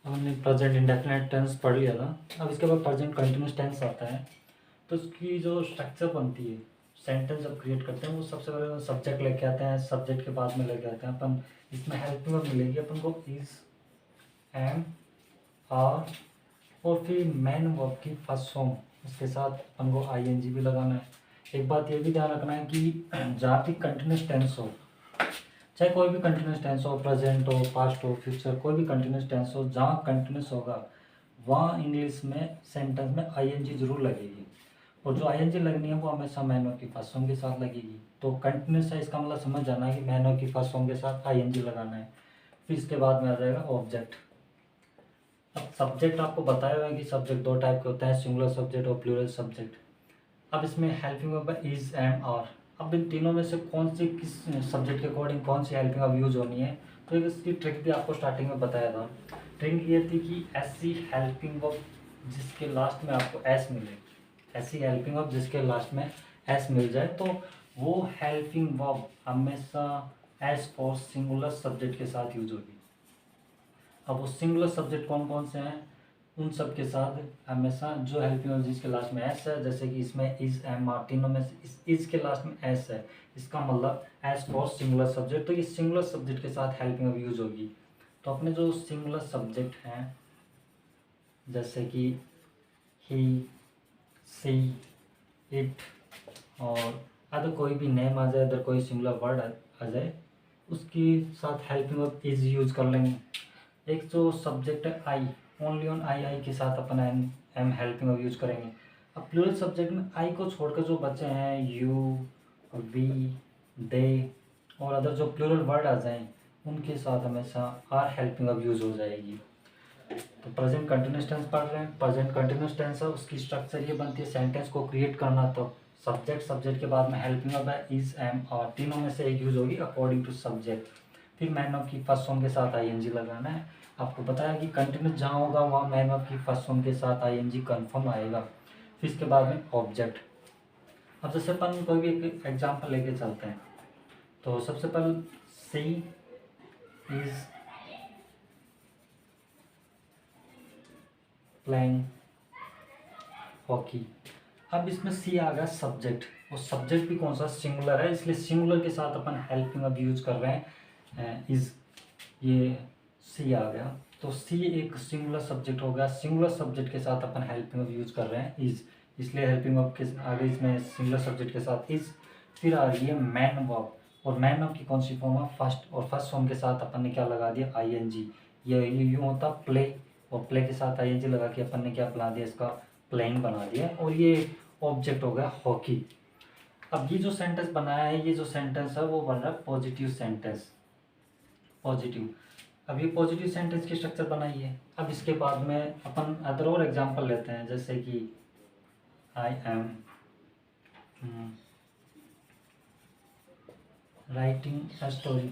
हमने present indefinite tense पढ़ लिया था। अब इसके बाद प्रेजेंट कंटिन्यूस टेंस आता है। तो इसकी जो स्ट्रक्चर बनती है, सेंटेंस जब क्रिएट करते हैं, वो सबसे पहले सब्जेक्ट लेके आते हैं, सब्जेक्ट के बाद में लेके आते हैं अपन। इसमें हेल्पिंग वर्ब मिलेगी अपन को इज, एम, आर, और फिर मेन वर्ब की फर्स्ट फॉर्म, उसके साथ अपन को आईएनजी भी लगाना है। एक बात ये भी ध्यान रखना है कि जहाँ भी कंटिन्यूस टेंस हो, चाहे कोई भी कंटिन्यूस टेंस हो, प्रेजेंट हो, पास्ट हो, फ्यूचर, कोई भी कंटिन्यूस टेंस हो, जहाँ कंटिन्यूस होगा वहाँ इंग्लिश में सेंटेंस में आईएनजी जरूर लगेगी। और जो आईएनजी लगनी है वो हमेशा मैन वर्ब की फर्स्ट फॉर्म के साथ लगेगी। तो कंटिन्यूस है इसका मतलब समझ जाना है कि मैन वर्ब की फर्स्ट फॉर्म के साथ आईएनजी लगाना है। फिर इसके बाद में आ जाएगा ऑब्जेक्ट। अब सब्जेक्ट आपको बताया हुआ है कि सब्जेक्ट दो टाइप के होते हैं, सिंगुलर सब्जेक्ट और प्लूरल सब्जेक्ट। अब इसमें हेल्पिंग वर्ब है इज, एम, आर। अब इन तीनों में से कौन सी किस सब्जेक्ट के अकॉर्डिंग कौन सी हेल्पिंग वर्ब यूज होनी है, तो इसकी ट्रिक भी आपको स्टार्टिंग में बताया था। ट्रिक ये थी कि ऐसी हेल्पिंग वर्ब जिसके लास्ट में आपको एस मिले, ऐसी हेल्पिंग वर्ब जिसके लास्ट में एस मिल जाए, तो वो हेल्पिंग वर्ब हमेशा एस फॉर सिंगुलर सब्जेक्ट के साथ यूज होगी। अब वो सिंगुलर सब्जेक्ट कौन कौन से हैं, उन सब के साथ हमेशा जो हेल्पिंग वर्ब जिसके लास्ट में एस है, जैसे कि इसमें इज, एम, आर, तीनों में से इज के लास्ट में एस है, इसका मतलब एस फॉर सिंगुलर सब्जेक्ट। तो ये सिंगुलर सब्जेक्ट के साथ हेल्पिंग वर्ब यूज होगी। तो अपने जो सिंगुलर सब्जेक्ट हैं, जैसे कि ही, सी, इट, और अदर कोई भी नेम आ जाए, अदर कोई सिंगुलर वर्ड आ जाए, उसके साथ हेल्पिंग वर्ब इज यूज कर लेंगे। एक जो सब्जेक्ट है आई, ओनली ऑन आई, आई के साथ अपन एम हेल्पिंग वर्ब यूज करेंगे। अब प्लूरल सब्जेक्ट में आई को छोड़कर जो बचे हैं, यू, वी, दे और अदर जो प्लूरल वर्ड आ जाएं, उनके साथ हमेशा आर हेल्पिंग वर्ब यूज हो जाएगी। तो प्रेजेंट कंटिन्यूस टेंस पढ़ रहे हैं। प्रेजेंट कंटिन्यूस टेंस है, उसकी स्ट्रक्चर ये बनती है, सेंटेंस को क्रिएट करना तो सब्जेक्ट, सब्जेक्ट के बाद में हेल्पिंग वर्ब है इज, एम, आर, तीनों में से एक यूज होगी अकॉर्डिंग टू सब्जेक्ट। फिर मैन वर्ब की फर्स्ट फॉर्म के साथ आईएनजी लगाना है। आपको बताया कि कंटिन्यूस जहाँ होगा वहाँ मैन वर्ब की फर्स्ट फॉर्म के साथ आईएनजी कन्फर्म आएगा। फिर इसके बाद में ऑब्जेक्ट। अब जैसे अपन कोई भी एक एग्जाम्पल लेके चलते हैं, तो सबसे पहले सी इज प्लेइंग हॉकी। अब इसमें सी आ गया सब्जेक्ट, और सब्जेक्ट भी कौन सा, सिंगुलर है, इसलिए सिंगुलर के साथ अपन हेल्पिंग वर्ब यूज कर रहे हैं इज, ये सी आ गया। तो सी एक सिंगुलर सब्जेक्ट हो गया, सिंगुलर सब्जेक्ट के साथ अपन हेल्पिंग वर्ब यूज कर रहे हैं इज, इसलिए हेल्पिंग वर्ब के आगे इसमें सिंगुलर सब्जेक्ट के साथ इज। फिर आ रही है मैन वर्ब, और मैन वर्ब की कौन सी फॉर्म है, फर्स्ट, और फर्स्ट फॉर्म के साथ अपन ने क्या लगा दिया, आईएनजी। ये यूँ होता प्ले, और प्ले के साथ आईएनजी लगा के अपन ने क्या बना दिया, इसका प्लेइंग बना दिया, और ये ऑब्जेक्ट हो गया हॉकी। अब ये जो सेंटेंस बनाया है, ये जो सेंटेंस है वो बन रहा है पॉजिटिव सेंटेंस, पॉजिटिव। अब ये पॉजिटिव सेंटेंस की स्ट्रक्चर बनाई है। अब इसके बाद में अपन अदर और एग्जांपल लेते हैं, जैसे कि I am writing a story.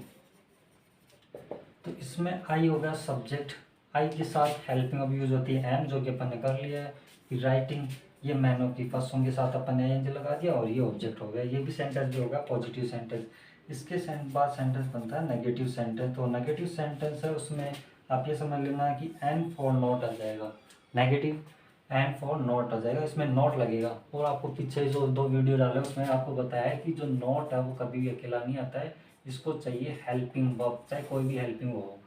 तो इसमें आई हो गया सब्जेक्ट, आई के साथ हेल्पिंग वर्ब यूज होती है एम, जो कि अपन ने कर लिया है। फिर राइटिंग, ये मैन वर्ब की फर्स्ट फॉर्म के साथ अपन ने एन लगा दिया, और ये ऑब्जेक्ट हो गया। ये भी सेंटेंस भी होगा पॉजिटिव सेंटेंस। इसके बाद सेंटेंस बनता है नेगेटिव सेंटेंस। तो नेगेटिव सेंटेंस है, उसमें आप ये समझ लेना है कि एन फॉर नॉट आ जाएगा, नेगेटिव एन फॉर नॉट आ जाएगा, इसमें नॉट लगेगा। और आपको पीछे जो 2 वीडियो डाले उसमें आपको बताया है कि जो नॉट है वो कभी भी अकेला नहीं आता है, इसको चाहिए हेल्पिंग वर्ब, चाहे कोई भी हेल्पिंग हो।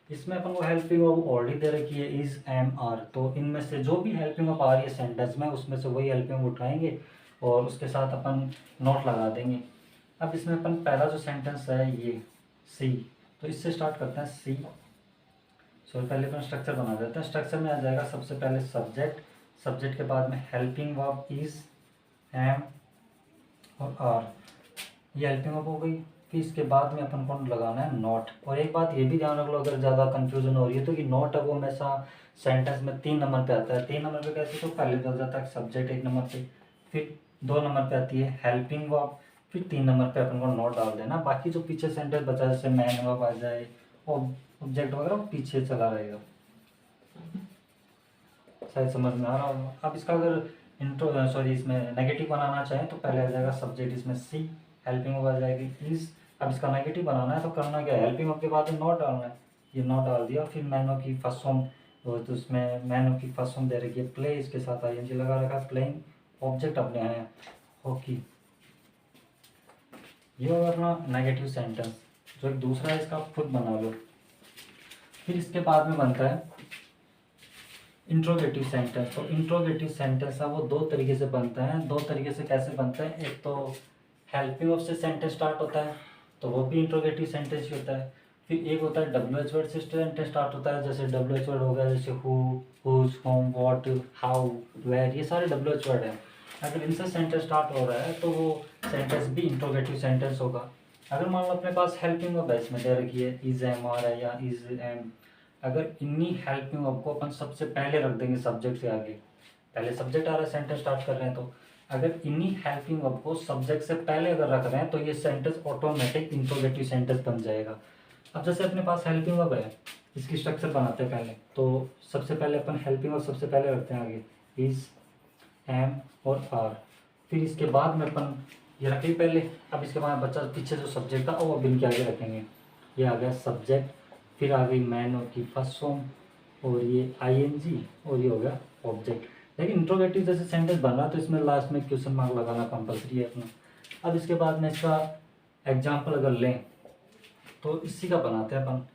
इसमें अपन को हेल्पिंग वर्ब ऑलरेडी दे रखी है इज, एम, आर। तो इनमें से जो भी हेल्पिंग वर्ब आ रही है सेंटेंस में, उसमें से वही हेल्पिंग वर्ब उठाएंगे और उसके साथ अपन नॉट लगा देंगे। अब इसमें अपन पहला जो सेंटेंस है ये सी, तो इससे स्टार्ट करते हैं सी। सो पहले अपन स्ट्रक्चर बना देते हैं। स्ट्रक्चर में आ जाएगा सबसे पहले सब्जेक्ट, सब्जेक्ट के बाद में हेल्पिंग वर्ब इज, एम और आर, ये हेल्पिंग वर्ब हो गई। फिर इसके बाद में अपन को लगाना है नॉट। और एक बात ये भी ध्यान रख लो, अगर ज़्यादा कंफ्यूजन हो रही है तो कि नॉट है वो हमेशा सेंटेंस में 3 नंबर पे आता है। 3 नंबर पे कैसे, तो पहले चल जाता है सब्जेक्ट 1 नंबर पे, फिर 2 नंबर पे आती है हेल्पिंग वर्ब, फिर 3 नंबर पे अपन को नॉट डाल देना। बाकी जो पीछे सेंटेंस बचा जैसे मैन वर्ब आ जाए और ऑब्जेक्ट वगैरह पीछे चला रहेगा। शायद समझ में आ रहा होगा। अब इसका अगर इसमें नेगेटिव बनाना चाहें तो पहले आ जाएगा सब्जेक्ट, इसमें सी, हेल्पिंग वर्ब आ जाएगी इज। अब इसका नेगेटिव बनाना है तो करना क्या है, हेल्पिंग वर्ब के बाद नॉट डालना है, ये नॉट डाल दिया। फिर मैन वर्ब की फर्स्ट फॉर्म और तो उसमें मैन की फर्स्ट फॉर्म दे रखी है प्ले, इसके साथ आईएनजी लगा रखा है, प्लेइंग ऑब्जेक्ट अपने हैं हॉकी। ये होगा अपना नेगेटिव सेंटेंस। जो एक दूसरा है इसका आप खुद बना लो। फिर इसके बाद में बनता है इंट्रोगेटिव सेंटेंस। तो इंट्रोगेटिव सेंटेंस है वो दो तरीके से बनता है। दो तरीके से कैसे बनता है, एक तो हेल्पिंग ऑफ से सेंटेंस स्टार्ट होता है तो वो भी इंट्रोगेटिव सेंटेंस ही होता है। फिर एक होता है WH वर्ड से सेंटेंस स्टार्ट होता है, जैसे WH वर्ड हो गया, जैसे who, whose, whom, what, how, where, ये सारे WH वर्ड हैं। अगर इनसे सेंटेंस स्टार्ट हो रहा है तो वो सेंटेंस भी इंट्रोगेटिव सेंटेंस होगा। अगर मान लो अपने पास हेल्पिंग ऑफ है, इसमें दे रखी है इज एम आ रहा है या इज एम, अगर इन्हीं हेल्पिंग ऑफ को अपन सबसे पहले रख देंगे सब्जेक्ट से आगे, पहले सब्जेक्ट आ रहा है सेंटेंस स्टार्ट कर रहे हैं, तो अगर इन्हीं हेल्पिंग ऑफ को सब्जेक्ट से पहले अगर रख रहे हैं तो ये सेंटेंस ऑटोमेटिक इंट्रोगेटिव सेंटेंस बन जाएगा। अब जैसे अपने पास हेल्पिंग वर्ब है, इसकी स्ट्रक्चर बनाते हैं पहले। तो सबसे पहले अपन हेल्पिंग वर्ब सबसे पहले रखते हैं आगे, इज, एम और आर। फिर इसके बाद में अपन ये रखेंगे पहले। अब इसके बाद बच्चा पीछे जो सब्जेक्ट था वो अब इनके आगे रखेंगे। ये आ गया सब्जेक्ट, फिर आ गई मैन की फर्स्ट फॉर्म, और ये आईएनजी, और ये हो गया ऑब्जेक्ट। लेकिन इंट्रोगेटिव जैसे सेंटेंस बन रहा तो इसमें लास्ट में क्वेश्चन मार्क लगाना कंपलसरी है अपना। अब इसके बाद में इसका एग्जाम्पल अगर लें तो इसी का बनाते हैं अपन।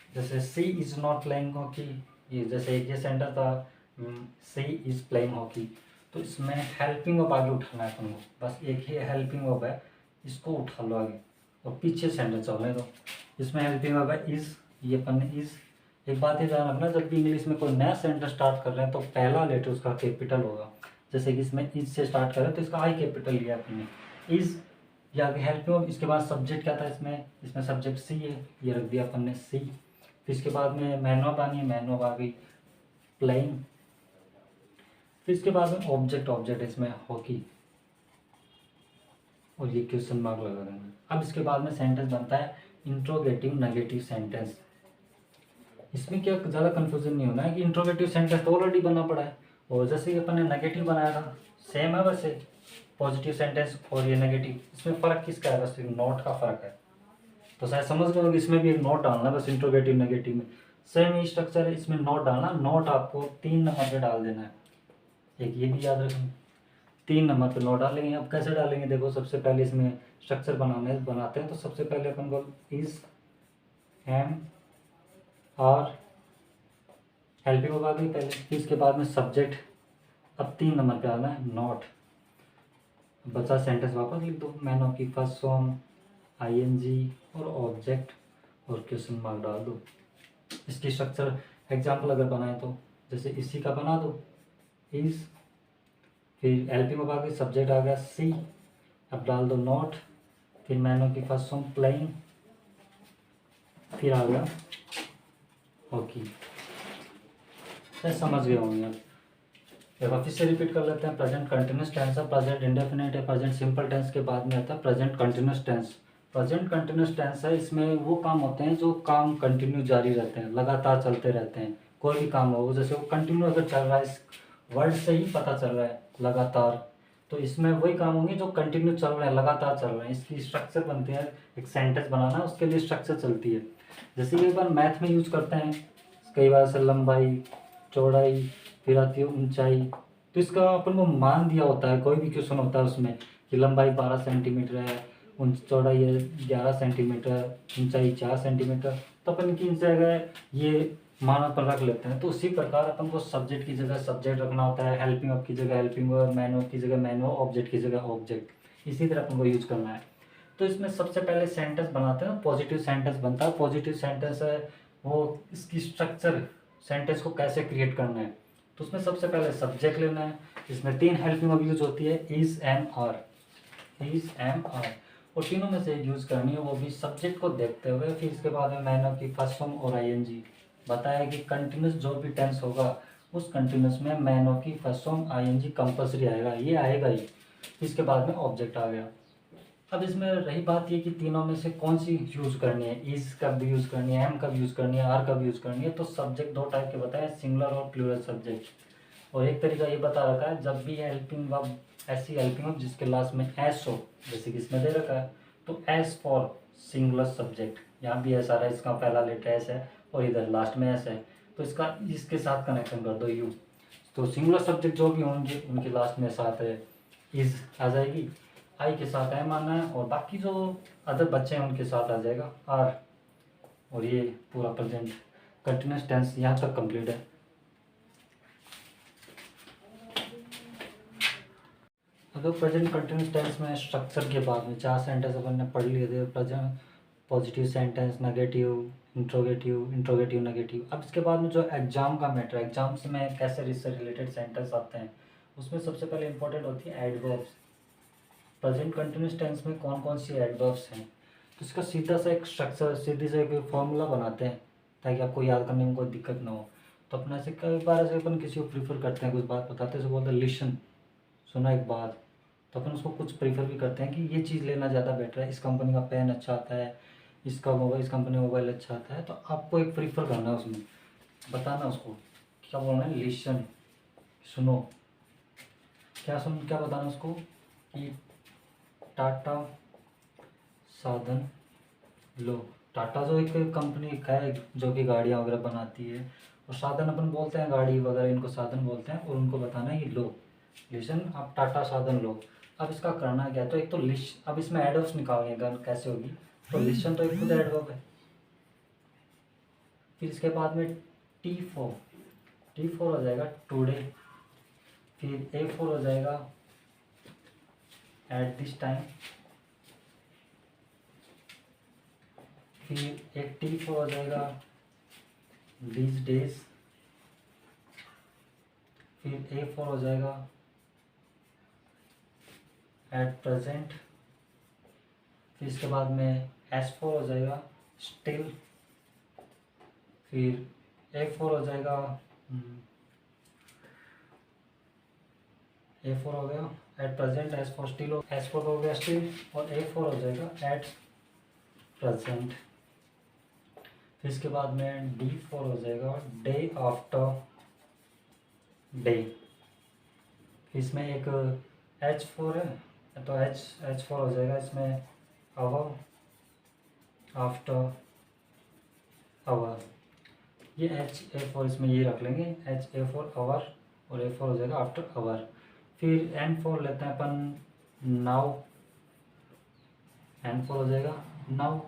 जैसे सी इज़ नॉट प्लेइंग हॉकी, ये जैसे एक ये सेंटेंस था सी इज़ प्लेइंग हॉकी, तो इसमें हेल्पिंग वर्ब आगे उठाना है अपन को। बस एक ही हेल्पिंग वर्ब है, इसको उठा लो आगे और पीछे सेंटेंस चलने दो। इसमें हेल्पिंग वर्ब है इज़, ये अपन ने इज़। एक बात ये ध्यान रखना, जब भी इंग्लिश में कोई नया सेंटेंस स्टार्ट कर रहे हैं तो पहला लेटर उसका कैपिटल होगा। जैसे कि इसमें इज से स्टार्ट कर रहे हैं तो इसका आई कैपिटल लिया अपने, इज। या आगे हेल्पिंग वर्ब, इसके बाद सब्जेक्ट क्या था इसमें, इसमें सब्जेक्ट सी है, ये रख दिया अपन ने सी। फिर इसके बाद में मैन वर्ब आनी है, मैन वर्ब आ गई प्लेइंग। फिर इसके बाद में ऑब्जेक्ट, ऑब्जेक्ट इसमें हॉकी, और ये क्वेश्चन मार्क लगा देंगे। अब इसके बाद में सेंटेंस बनता है इंट्रोगेटिव नेगेटिव सेंटेंस। इसमें क्या ज़्यादा कंफ्यूजन नहीं होना है कि इंट्रोगेटिव सेंटेंस तो ऑलरेडी बना पड़ा है, और जैसे कि अपन ने नेगेटिव बनाया था सेम है वैसे पॉजिटिव सेंटेंस और ये नेगेटिव। इसमें फ़र्क किसका है, बस नोट का फ़र्क है। तो शायद समझ गए होंगे, इसमें भी एक नोट डालना है बस इंट्रोगेटिव नेगेटिव में। सेम ही स्ट्रक्चर है, इसमें नोट डालना, नोट आपको 3 नंबर पे डाल देना है। एक ये भी याद रखें, 3 नंबर पे नोट डालेंगे। अब कैसे डालेंगे देखो, सबसे पहले इसमें स्ट्रक्चर बनाते हैं तो सबसे पहले अपन को is, am, are, helping verb आ गई पहले। फिर इसके बाद में सब्जेक्ट, अब 3 नंबर पे आना है नॉट। बचा सेंटेंस वापस लिख दो, मैन ऑफ की फर्स्ट फॉर्म, आईएनजी और ऑब्जेक्ट, और क्वेश्चन मार्क डाल दो। इसकी स्ट्रक्चर एग्जाम्पल अगर बनाए तो जैसे इसी का बना दो, इज, फिर हेल्पिंग वर्ब आ गई, सब्जेक्ट आ गया सी, अब डाल दो नॉट, फिर मैन ऑफ की फर्स्ट फॉर्म प्लेइंग, फिर आ गया हॉकी। समझ गए होंगे आप। एक बार फिर से रिपीट कर लेते हैं। प्रेजेंट कंटिन्यूस टेंस है, प्रेजेंट इंडेफिनिट है, प्रेजेंट सिंपल टेंस के बाद में आता है present continuous tense. Present continuous tense है, इसमें वो काम होते हैं जो काम कंटिन्यू जारी रहते हैं, लगातार चलते रहते हैं। कोई भी काम हो, जैसे वो कंटिन्यू अगर चल रहा है, इस वर्ड से ही पता चल रहा है लगातार, तो इसमें वही काम होंगे जो कंटिन्यू चल रहे हैं, लगातार चल रहे हैं। इसकी स्ट्रक्चर बनती है, एक सेंटेंस बनाना उसके लिए स्ट्रक्चर चलती है। जैसे कई बार मैथ में यूज करते हैं, कई बार से लंबाई, चौड़ाई, फिर आती है ऊंचाई। तो इसका अपन को मान दिया होता है, कोई भी क्वेश्चन होता है उसमें कि लंबाई 12 सेंटीमीटर है, चौड़ाई है 11 सेंटीमीटर, ऊंचाई 4 सेंटीमीटर, तो अपन की इन जगह ये मान अपन रख लेते हैं। तो उसी प्रकार अपन को सब्जेक्ट की जगह सब्जेक्ट रखना होता है, हेल्पिंग वर्ब की जगह हेल्पिंग वर्ब, मैन वर्ब की जगह मैन वर्ब, ऑब्जेक्ट की जगह ऑब्जेक्ट। इसी तरह अपन को यूज करना है। तो इसमें सबसे पहले सेंटेंस बनाते हैं, पॉजिटिव सेंटेंस बनता है। पॉजिटिव सेंटेंस है वो, इसकी स्ट्रक्चर सेंटेंस को कैसे क्रिएट करना है, तो उसमें सबसे पहले सब्जेक्ट लेना है। इसमें 3 हेल्पिंग वर्ब यूज होती है, is, am, are, is, am, are, और तीनों में से यूज करनी है, वो भी सब्जेक्ट को देखते हुए। फिर इसके बाद में मैन की फर्स्ट फॉर्म और आईएनजी। बताया कि कंटिन्यूस जो भी टेंस होगा उस कंटिन्यूस में मैन की फर्स्ट फॉर्म आईएनजी कंपल्सरी आएगा, ये आएगा ही। इसके बाद में ऑब्जेक्ट आ गया। अब इसमें रही बात ये कि तीनों में से कौन सी यूज़ करनी है, इज कब यूज़ करनी है, एम कब यूज़ करनी है, आर कब यूज़ करनी है। तो सब्जेक्ट 2 टाइप के बताए, सिंगुलर और प्लूरल सब्जेक्ट। और एक तरीका ये बता रखा है, जब भी हेल्पिंग वर्ब, ऐसी हेल्पिंग वर्ब जिसके लास्ट में एस हो, जैसे कि इसमें दे रखा है, तो एस फॉर सिंगुलर सब्जेक्ट। यहाँ भी एस आ रहा है, इसका पहला लेटर एस है और इधर लास्ट में एस है, तो इसका इसके साथ कनेक्शन कर दो यू। तो सिंगुलर सब्जेक्ट जो भी होंगे उनके लास्ट में साथ है इज आ जाएगी, आई के साथ एम आना है, और बाकी जो अदर बच्चे हैं उनके साथ आ जाएगा आर। और ये पूरा प्रेजेंट कंटिन्यूस टेंस यहाँ तक कंप्लीट है। अगर प्रेजेंट कंटिन्यूस टेंस में स्ट्रक्चर के बाद में 4 सेंटेंस अपन ने पढ़ लिए थे, present positive sentence, negative, interrogative, interrogative negative. अब इसके बाद में जो एग्जाम का मैटर है, एग्जाम्स में कैसे इससे रिलेटेड सेंटेंस आते हैं, उसमें सबसे पहले इंपॉर्टेंट होती है एडवर्ब्स। प्रेजेंट कंटिन्यूस टेंस में कौन कौन सी एडवर्ब्स हैं, तो इसका सीधा सा एक स्ट्रक्चर, सीधी से एक फॉर्मूला बनाते हैं ताकि आपको याद करने में कोई दिक्कत ना हो। तो अपने से कई बार ऐसे अपन किसी को प्रीफर करते हैं, कुछ बात बताते हैं, बोलते हैं लिसन, सुना एक बात, तो अपन उसको कुछ प्रीफर भी करते हैं कि ये चीज़ लेना ज़्यादा बेटर है, इस कंपनी का पेन अच्छा आता है, इस कंपनी का मोबाइल अच्छा आता है। तो आपको एक प्रीफर करना है, उसमें बताना उसको क्या बोलना है, लिसन, सुनो, क्या बताना उसको कि टाटा साधन लो। टाटा जो एक कंपनी का है जो कि गाड़ियाँ वगैरह बनाती है, और साधन अपन बोलते हैं गाड़ी वगैरह, इनको साधन बोलते हैं, और उनको बताना है कि लो, लिसन, आप टाटा साधन लो। अब इसका करना क्या है, तो एक तो लिस्ट, अब इसमें एडवर्ब्स निकालने का कैसे होगी, तो लिसन तो एक खुद एडवर्ब है। फिर इसके बाद में टी फोर हो जाएगा टुडे, फिर A4 हो जाएगा एट दिस टाइम, फिर एक T4 हो जाएगा these डेज, फिर A4 हो जाएगा एट प्रेजेंट, फिर इसके बाद में S4 हो जाएगा स्टिल, फिर A4 हो जाएगा A4 हो गया at present, S4 still, S4 हो गया स्टिल, और A4 हो जाएगा एट प्रेजेंट। फिर इसके बाद में D4 हो जाएगा डे आफ्टर डे। इसमें एक H4 है तो H4 हो जाएगा इसमें आवर आफ्टर आवर। ये HA4 इसमें ये रख लेंगे, HA4 आवर, और A4 हो जाएगा आफ्टर आवर। फिर N4 लेते हैं अपन नाउ, N4 हो जाएगा नाउ,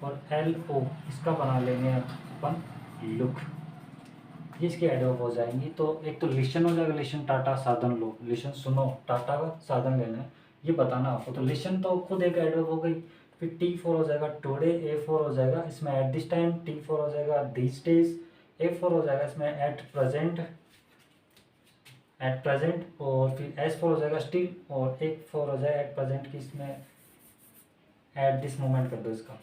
और LO इसका बना लेंगे अपन लुक। ये इसकी एडवर्ब हो जाएंगी। तो एक तो लिसन हो जाएगा, लिसन टाटा साधन लो, लिसन सुनो, टाटा का साधन लेना है, ये बताना आपको। तो लिसन तो खुद एक एडवर्ब हो गई। फिर T4 हो जाएगा टुडे, A4 हो जाएगा इसमें एट दिस टाइम, T4 हो जाएगा दिस डेज, A4 हो जाएगा इसमें एट प्रेजेंट, और फिर S4 हो जाएगा स्टिल, और एक 4 हो जाएगा एट प्रेजेंट की, इसमें एट दिस मोमेंट कर दो इसका,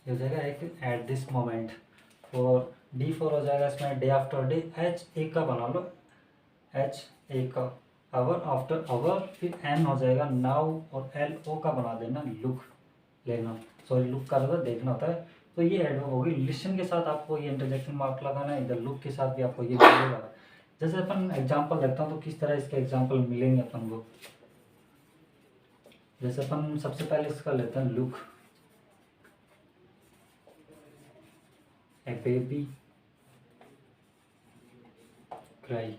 ये हो जाएगा एक एट दिस मोमेंट। और D4 हो जाएगा इसमें डे आफ्टर डे, HA का बना लो, HA का आवर आफ्टर आवर, फिर N हो जाएगा नाउ, और LO का बना देना लुक लेना, सॉरी लुक का मतलब देखना होता है। तो ये एडवर्ब होगी। लिसन के साथ आपको ये इंटरजेक्शन मार्क लगाना है, इधर लुक के साथ भी आपको ये मिलेगा। जैसे अपन एग्जांपल देखता हूँ तो किस तरह इसके एग्जांपल मिलेंगे अपन को। जैसे अपन सबसे पहले इसका लेते हैं लुक, ए बेबी क्राई।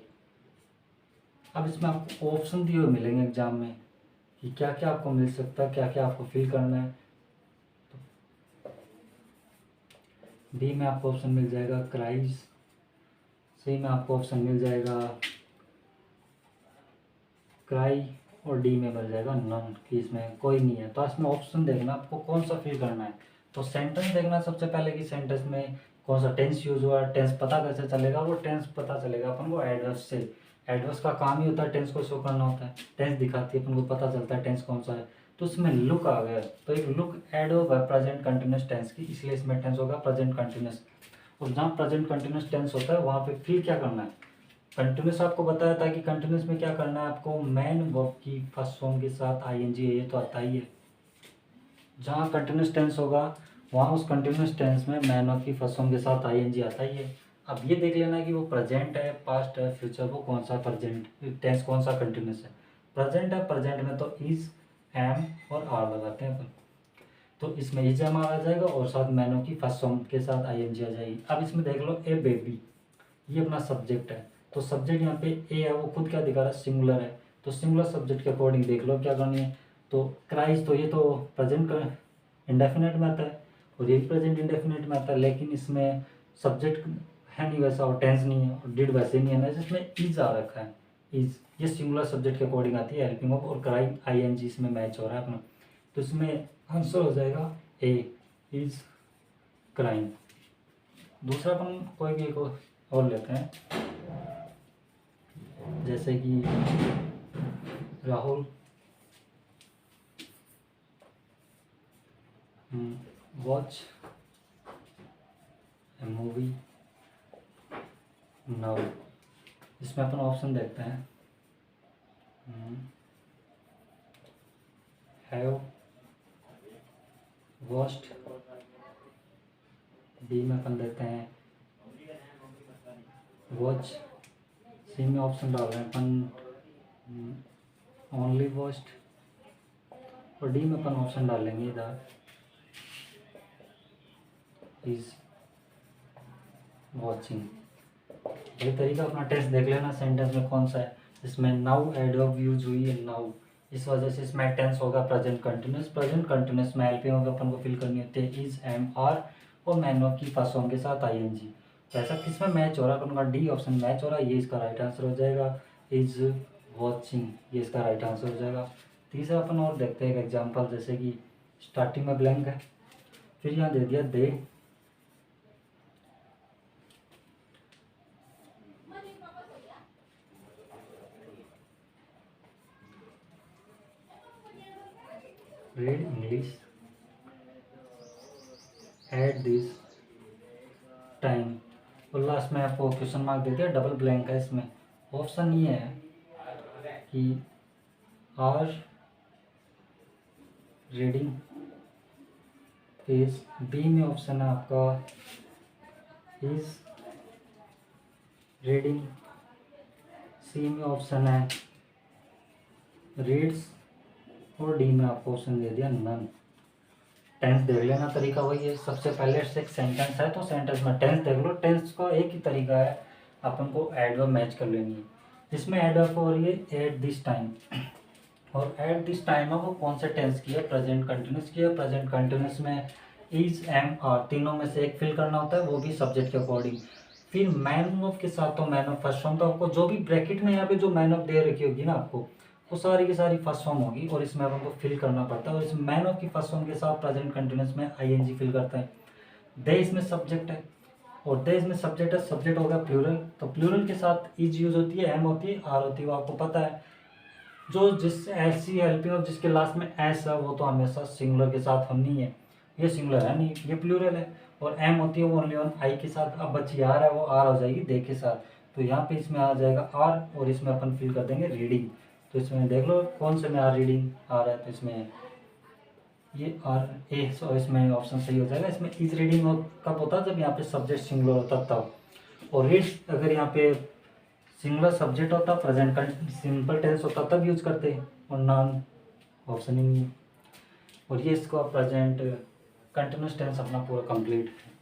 अब इसमें आपको ऑप्शन दिए हुए मिलेंगे एग्जाम में कि क्या क्या आपको मिल सकता है, क्या क्या आपको फिल करना है। तो बी में आपको ऑप्शन मिल जाएगा क्राइज, सी में आपको ऑप्शन मिल जाएगा क्राई, और डी में मिल जाएगा नन, कि इसमें कोई नहीं है। तो इसमें ऑप्शन देखना आपको कौन सा फिल करना है। तो सेंटेंस देखना सबसे पहले कि सेंटेंस में कौन सा टेंस यूज हुआ है। टेंस पता कैसे चलेगा, वो टेंस पता चलेगा अपन को एडवर्ब्स से। एडवर्ब्स का काम ही होता है टेंस को शो करना होता है, टेंस दिखाती है अपन को, पता चलता है टेंस कौन सा है। तो इसमें लुक आ गया, तो एक लुक एडवर्ब है प्रेजेंट कंटिन्यूस टेंस की, इसलिए इसमें टेंस होगा प्रेजेंट कंटिन्यूस। और जहाँ प्रेजेंट कंटिन्यूस टेंस होता है वहाँ पे फिर क्या करना है, कंटिन्यूस आपको बताया था कि कंटिन्यूस में क्या करना है आपको, मैन वर्ब की फर्स्ट फॉर्म के साथ आईएनजी है, ये तो आता ही है। जहाँ कंटिन्यूस टेंस होगा वहाँ उस कंटिन्यूस टेंस में मैन वर्ब की फर्स्ट फॉर्म के साथ आईएनजी आता ही है। अब ये देख लेना कि वो प्रेजेंट है, पास्ट है, फ्यूचर, वो कौन सा प्रेजेंट टेंस, कौन सा कंटिन्यूस है। प्रेजेंट है, प्रेजेंट में तो इज, एम और आर लगाते हैं अपन। तो इसमें इज एम आ जाएगा और साथ मैन ऑफ की फर्स्ट फॉर्म के साथ आई एन जी आ जाएगी। अब इसमें देख लो ए बेबी, ये अपना सब्जेक्ट है, तो सब्जेक्ट यहाँ पे ए है, वो खुद क्या दिखा रहा है, सिंगुलर है, तो सिंगुलर सब्जेक्ट के अकॉर्डिंग देख लो क्या करनी है। तो क्राइज, तो ये तो प्रेजेंट इंडेफिनेट में आता है और ये प्रेजेंट इंडेफिनेट में आता है, लेकिन इसमें सब्जेक्ट है नहीं वैसा और टेंस नहीं है और डिड वैसे नहीं है ना, जिसमें इज आ रखा है। इज ये सिंगुलर सब्जेक्ट के अकॉर्डिंग आती है हेल्पिंग ऑफ, और क्राइंग आई एन जी इसमें मैच हो रहा है अपना, तो इसमें आंसर हो जाएगा ए, इज क्राइंग। दूसरा अपन कोई भी एक और लेते हैं, जैसे कि राहुल वॉच ए मूवी नाउ। इसमें अपन ऑप्शन देखते हैं, हैव वॉच्ड, डी में अपन देते हैं वॉच, सी में ऑप्शन डाल रहे हैं अपन ओनली वॉच्ड, और डी में अपन ऑप्शन डालेंगे इधर इज वॉचिंग। ये तरीका अपना टेस्ट देख लेना सेंटेंस में कौन सा है। इसमें नाउ एडवर्ब यूज हुई है नाउ, इस वजह से इसमें टेंस होगा प्रेजेंट कंटिन्यूस। प्रेजेंट कंटिन्यूस में हेल्पिंग होगा अपन को फिल करनी होती है इज, एम, आर और मैन ऑफ की फर्स्ट फॉर्म के साथ आई एन जी। तो ऐसा किस में मैच हो रहा है अपन का, डी ऑप्शन मैच हो रहा है, ये इसका राइट आंसर हो जाएगा, इज वॉचिंग, ये इसका राइट आंसर हो जाएगा। तीसरा अपन और देखते हैं एक एग्जाम्पल, जैसे कि स्टार्टिंग में ब्लैंक है, फिर यहाँ दे दिया दे, read English at this time, और लास्ट में आपको क्वेश्चन मार्क दे दिया, डबल ब्लैंक है इसमें। ऑप्शन ये है कि आर रीडिंग पेज, बी में ऑप्शन है आपका इज रीडिंग, सी में ऑप्शन है रीड्स और डी में आपको ऑप्शन दे दिया नन। टेंस देख लेना, तरीका वही है। सबसे पहले से एक सेंटेंस है तो सेंटेंस में टेंस देख लो। टेंस का एक ही तरीका है, अपन को एडवर्ब मैच कर लेनी है। जिसमें एडवर्ब हो रही है एट दिस टाइम, और एट दिस टाइम में वो कौन से टेंस की है, प्रेजेंट कंटिन्यूस की है। प्रेजेंट कंटिन्यूस में इज, एम, आर तीनों में से एक फिल करना होता है, वो भी सब्जेक्ट के अकॉर्डिंग। फिर मैन ऑफ के साथ तो मैन ऑफ फर्स्ट फॉर्म, तो आपको जो भी ब्रैकेट में यहाँ पे जो मैन ऑफ दे रखी होगी ना आपको, वो सारी की सारी फर्स्ट फॉर्म होगी और इसमें अपन को फिल करना पड़ता है। और इस मैन ऑफ की फर्स्ट फॉर्म के साथ प्रेजेंट कंटिन्यूस में आई एन जी फिल करता है। दे इसमें सब्जेक्ट है और दे इसमें सब्जेक्ट है, सब्जेक्ट हो गया प्लूरल, तो प्लूरल के साथ इज यूज होती है, एम होती है, आर होती है, वो आपको पता है। जो जिस ऐसी हेल्पिंग ऑफ जिसके लास्ट में एस है वो तो हमेशा सिंगुलर के साथ हम नहीं है, ये सिंगुलर है नहीं, ये प्लूरल है। और एम होती है वो ओनली ऑन आई के साथ। अब बची आर है, वो आर हो जाएगी दे के साथ, तो यहाँ पे इसमें आ जाएगा आर और इसमें अपन फिल कर देंगे रीडिंग। तो इसमें देख लो कौन से में आर रीडिंग आ रहा है, तो इसमें ये आर ए, सो इसमें ऑप्शन सही हो जाएगा। इसमें इज रीडिंग कब होता है, जब यहाँ पे सब्जेक्ट सिंगुलर होता तब, और रीड अगर यहाँ पे सिंगुलर सब्जेक्ट होता, प्रेजेंट सिंपल टेंस होता तब यूज करते, और नॉन ऑप्शन ही नहीं है। और ये इसको प्रेजेंट कंटिन्यूस टेंस अपना पूरा कंप्लीट है।